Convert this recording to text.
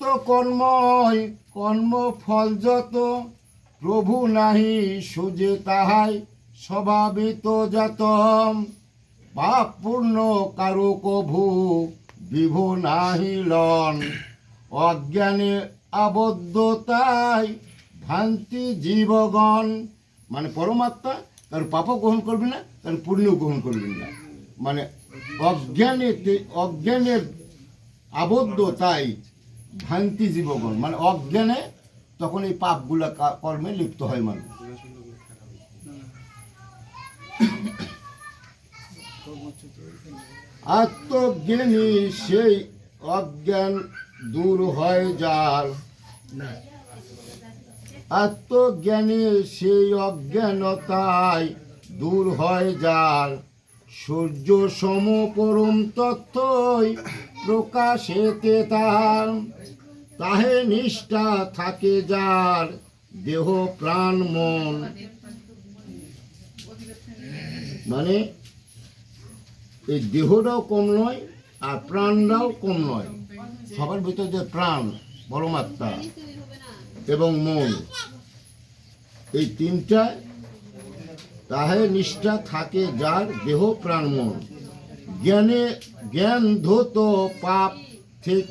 নিত্য কর্মই কর্ম ফল যত, প্রভু নাহি সুজে তাহাই স্বভাবিত জাত। পাপ পূর্ণ কারো কভু বিভু নাহি লন, অজ্ঞানে আবদ্ধতায় ভ্রান্তি জীবগণ। মানে পরমাত্মা কারো পাপও গ্রহণ করবে না, কারো পুণ্যও গ্রহণ করবেন না। মানে অজ্ঞানের আবদ্ধতায় ভ্রান্তি জীবগণ, মানে অজ্ঞানে তখন এই পাপগুলা কর্মে লিপ্ত হয় মানুষ। আত্মজ্ঞানী সেই অজ্ঞান দূর হয় যার, আত্মজ্ঞানী সেই অজ্ঞানতায় দূর হয় যার, সূর্য সম পরম তত্ত্বই প্রকাশেতে তার। তাহে নিষ্ঠা থাকে যার দেহ প্রাণ মন। মানে এই দেহটাও কম নয় আর প্রাণটাও কম নয়, সবার ভিতরে যে প্রাণ পরমাত্মা এবং মন, এই তিনটা, তাহে নিষ্ঠা থাকে যার দেহ প্রাণ মন। জ্ঞান ধুত পাপ থেকে